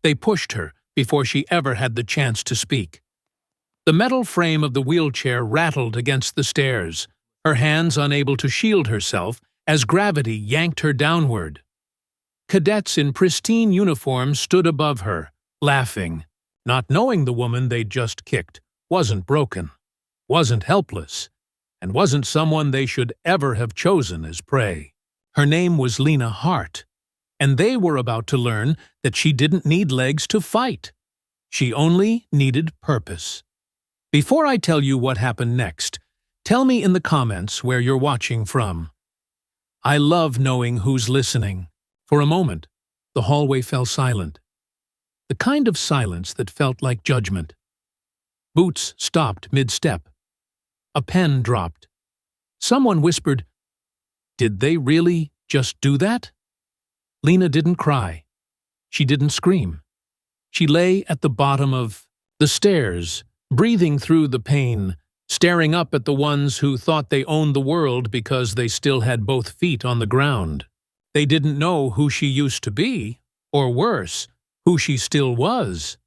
They pushed her before she ever had the chance to speak. The metal frame of the wheelchair rattled against the stairs, her hands unable to shield herself as gravity yanked her downward. Cadets in pristine uniforms stood above her, laughing, not knowing the woman they'd just kicked wasn't broken, wasn't helpless, and wasn't someone they should ever have chosen as prey. Her name was Lena Hart, and they were about to learn that she didn't need legs to fight. She only needed purpose. Before I tell you what happened next, tell me in the comments where you're watching from. I love knowing who's listening. For a moment, the hallway fell silent. The kind of silence that felt like judgment. Boots stopped mid-step. A pen dropped. Someone whispered, "Did they really just do that?" Lena didn't cry. She didn't scream. She lay at the bottom of the stairs, breathing through the pain, staring up at the ones who thought they owned the world because they still had both feet on the ground. They didn't know who she used to be, or worse, who she still was.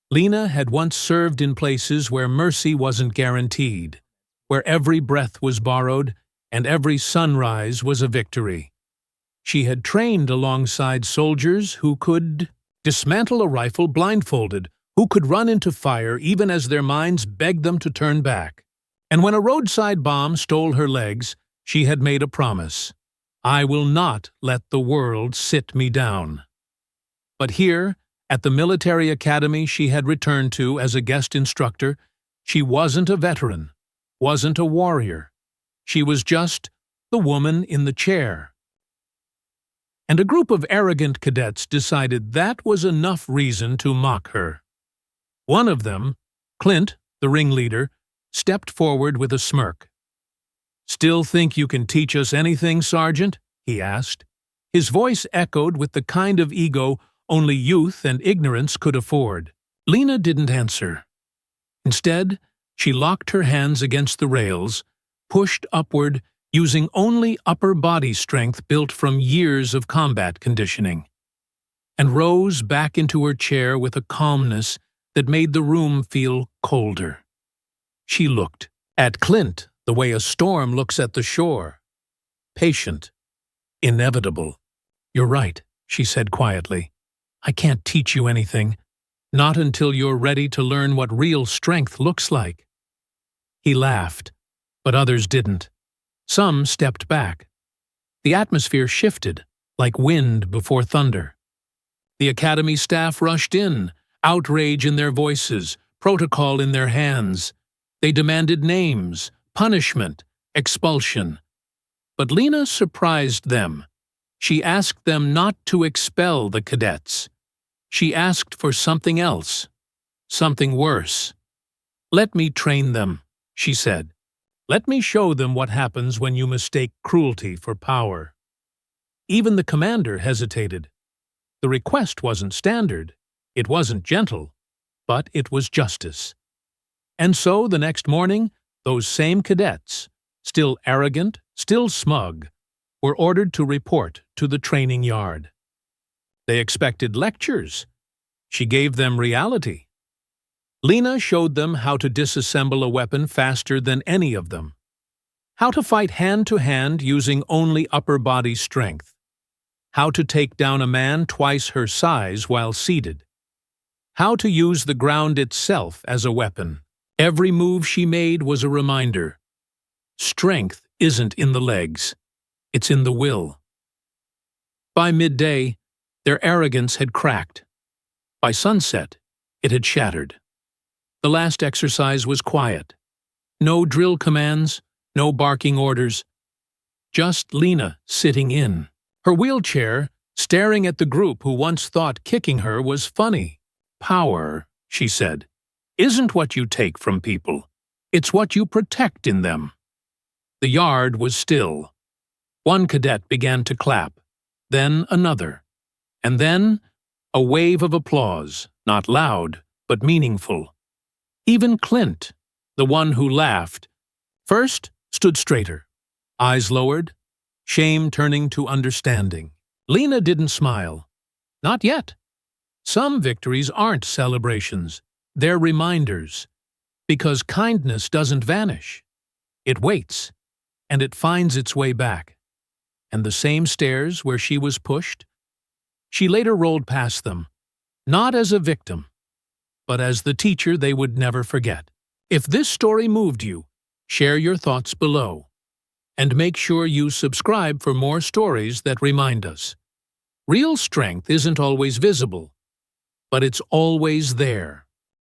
Lena had once served in places where mercy wasn't guaranteed, where every breath was borrowed and every sunrise was a victory. She had trained alongside soldiers who could dismantle a rifle blindfolded, who could run into fire even as their minds begged them to turn back. And when a roadside bomb stole her legs, she had made a promise. "I will not let the world sit me down." But here, at the military academy she had returned to as a guest instructor, she wasn't a veteran, wasn't a warrior. She was just the woman in the chair. And a group of arrogant cadets decided that was enough reason to mock her. One of them, Clint, the ringleader, stepped forward with a smirk. "Still think you can teach us anything, Sergeant?" he asked. His voice echoed with the kind of ego only youth and ignorance could afford. Lena didn't answer. Instead, she locked her hands against the rails, pushed upward using only upper body strength built from years of combat conditioning, and rose back into her chair with a calmness that made the room feel colder. She looked at Clint the way a storm looks at the shore. Patient. Inevitable. "You're right," she said quietly. "I can't teach you anything. Not until you're ready to learn what real strength looks like." He laughed, but others didn't. Some stepped back. The atmosphere shifted, like wind before thunder. The academy staff rushed in, outrage in their voices, protocol in their hands. They demanded names, punishment, expulsion. But Lena surprised them. She asked them not to expel the cadets. She asked for something else, something worse. "Let me train them," she said. "Let me show them what happens when you mistake cruelty for power." Even the commander hesitated. The request wasn't standard, it wasn't gentle, but it was justice. And so the next morning, those same cadets, still arrogant, still smug, were ordered to report to the training yard. They expected lectures. She gave them reality. Lena showed them how to disassemble a weapon faster than any of them, how to fight hand-to-hand using only upper body strength, how to take down a man twice her size while seated, how to use the ground itself as a weapon. Every move she made was a reminder. Strength isn't in the legs, it's in the will. By midday, their arrogance had cracked. By sunset, it had shattered. The last exercise was quiet. No drill commands, no barking orders. Just Lena sitting in her wheelchair, staring at the group who once thought kicking her was funny. "Power," she said, "isn't what you take from people. It's what you protect in them." The yard was still. One cadet began to clap, then another, and then a wave of applause, not loud, but meaningful. Even Clint, the one who laughed, first stood straighter, eyes lowered, shame turning to understanding. Lena didn't smile. Not yet. Some victories aren't celebrations, they're reminders. Because kindness doesn't vanish. It waits, and it finds its way back. And the same stairs where she was pushed, she later rolled past them, not as a victim, but as the teacher they would never forget. If this story moved you, share your thoughts below. And make sure you subscribe for more stories that remind us. Real strength isn't always visible, but it's always there.